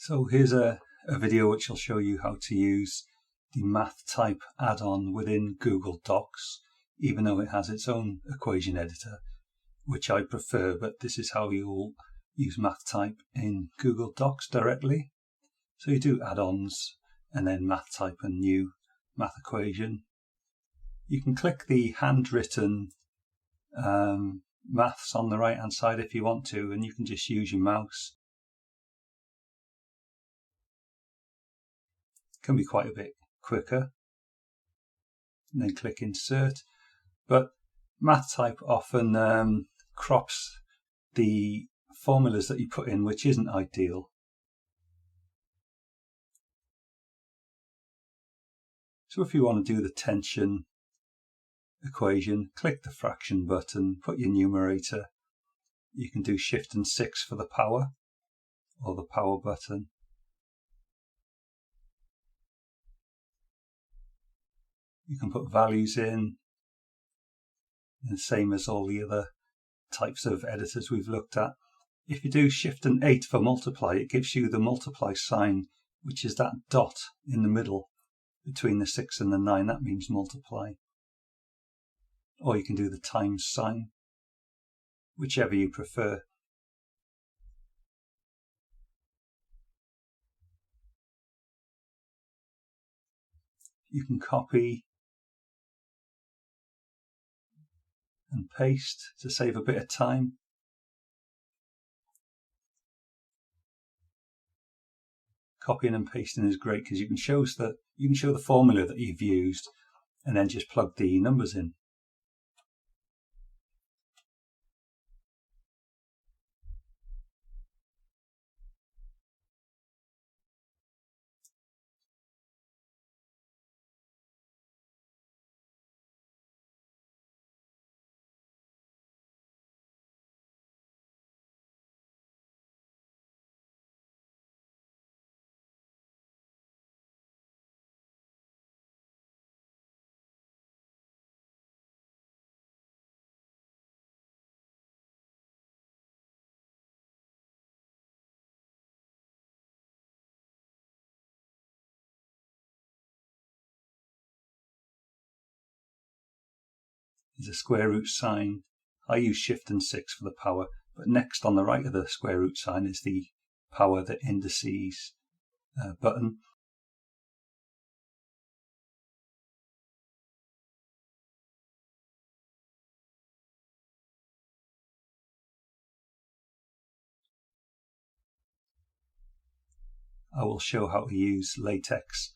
So here's a video which will show you how to use the MathType add-on within Google Docs, even though it has its own equation editor, which I prefer, but this is how you'll use MathType in Google Docs directly. So you do add-ons and then MathType and new math equation. You can click the handwritten maths on the right hand side if you want to, and you can just use your mouse. Can be quite a bit quicker, and then click insert. But MathType often crops the formulas that you put in, which isn't ideal. So if you want to do the tension equation, click the fraction button, put your numerator. You can do Shift and 6 for the power, or the power button. You can put values in, and same as all the other types of editors we've looked at. If you do Shift and 8 for multiply, it gives you the multiply sign, which is that dot in the middle between the 6 and the 9. That means multiply. Or you can do the times sign, whichever you prefer. You can copy and paste to save a bit of time. Copying and pasting is great because you can show the formula that you've used and then just plug the numbers in. There's a square root sign. I use Shift and 6 for the power, but next on the right of the square root sign is the power, the indices button. I will show how to use LaTeX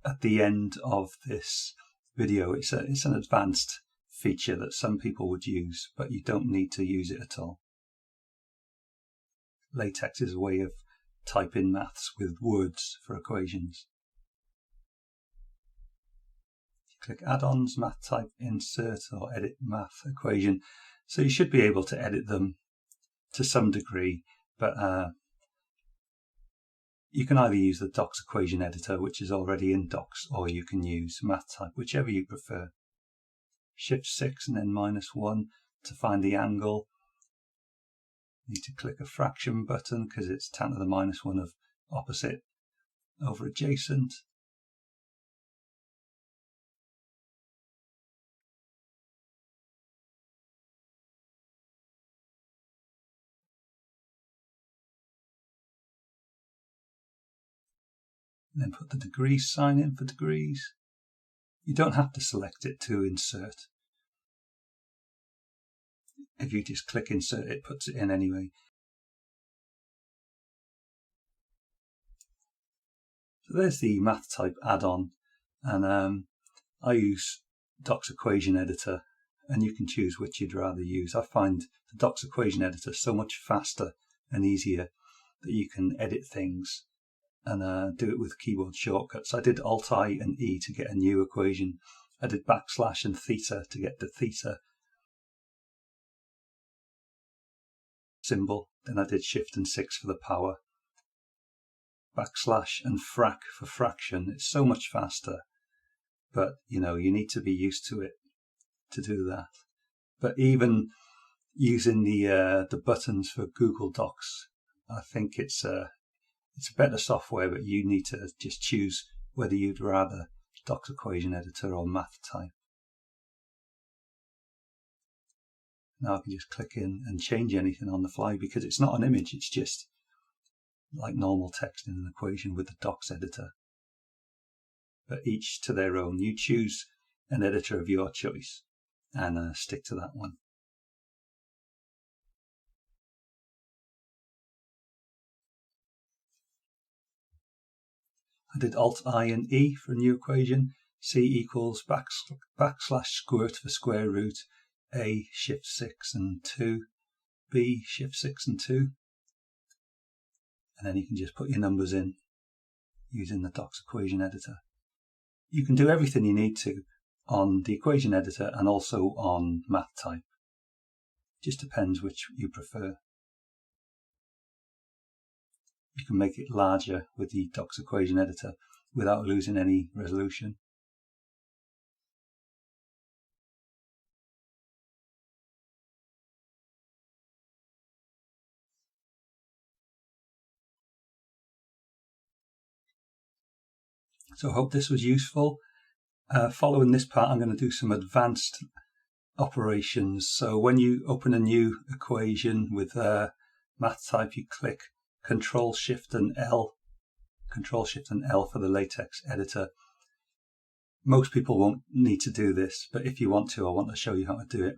at the end of this video. It's an advanced feature that some people would use, but you don't need to use it at all. LaTeX is a way of typing maths with words for equations. Click add-ons, MathType, insert or edit math equation. So you should be able to edit them to some degree, but you can either use the Docs equation editor, which is already in Docs, or you can use MathType, whichever you prefer. Shift 6 and then -1 to find the angle. You need to click a fraction button because it's tan to the -1 of opposite over adjacent. And then put the degrees sign in for degrees. You don't have to select it to insert. If you just click insert, it puts it in anyway. So there's the MathType add-on, and I use Docs equation editor, and you can choose which you'd rather use. I find the Docs equation editor so much faster and easier that you can edit things and do it with keyboard shortcuts. I did Alt-I and E to get a new equation. I did backslash and theta to get the theta symbol. Then I did Shift and 6 for the power. Backslash and frac for fraction. It's so much faster, but you need to be used to it to do that. But even using the buttons for Google Docs, I think it's It's better software, but you need to just choose whether you'd rather Docs Equation Editor or MathType. Now I can just click in and change anything on the fly because it's not an image, it's just like normal text in an equation with the Docs editor. But each to their own. You choose an editor of your choice and stick to that one. I did Alt-I and E for a new equation. C equals backslash squirt for square root, A shift 6 and 2, B shift 6 and 2. And then you can just put your numbers in using the Docs Equation Editor. You can do everything you need to on the Equation Editor and also on MathType. Just depends which you prefer. You can make it larger with the Docs Equation Editor without losing any resolution. So I hope this was useful. Following this part, I'm going to do some advanced operations. So when you open a new equation with MathType, you click Control-Shift and L. Control-Shift and L for the LaTeX editor. Most people won't need to do this, but if you want to, I want to show you how to do it.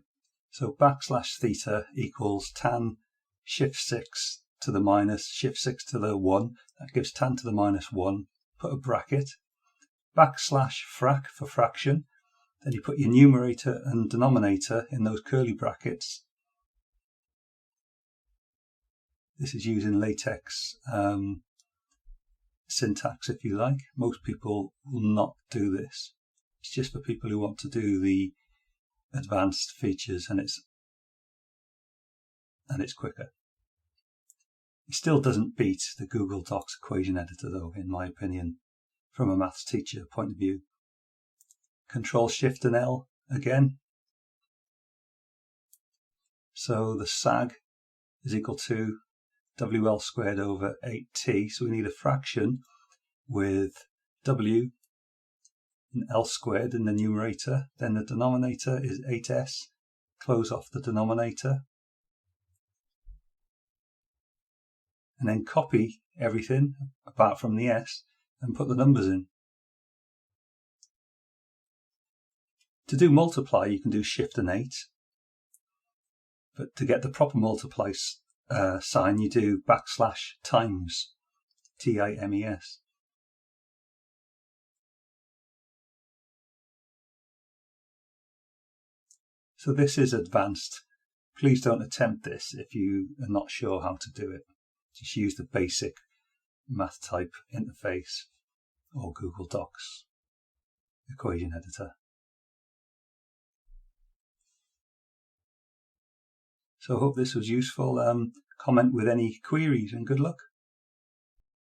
So backslash theta equals tan shift 6 to the minus shift 6 to the 1. That gives tan to the minus 1. Put a bracket. Backslash frac for fraction. Then you put your numerator and denominator in those curly brackets. This is using LaTeX syntax, if you like. Most people will not do this. It's just for people who want to do the advanced features, and it's quicker. It still doesn't beat the Google Docs Equation Editor, though, in my opinion, from a maths teacher point of view. Control-Shift and L again. So the sag is equal to WL squared over 8t. So we need a fraction with W and L squared in the numerator. Then the denominator is 8s. Close off the denominator. And then copy everything apart from the s and put the numbers in. To do multiply, you can do Shift and 8. But to get the proper multiply sign, you do backslash times, T-I-M-E-S. So this is advanced. Please don't attempt this if you are not sure how to do it. Just use the basic MathType interface or Google Docs Equation Editor. So I hope this was useful. Comment with any queries and good luck.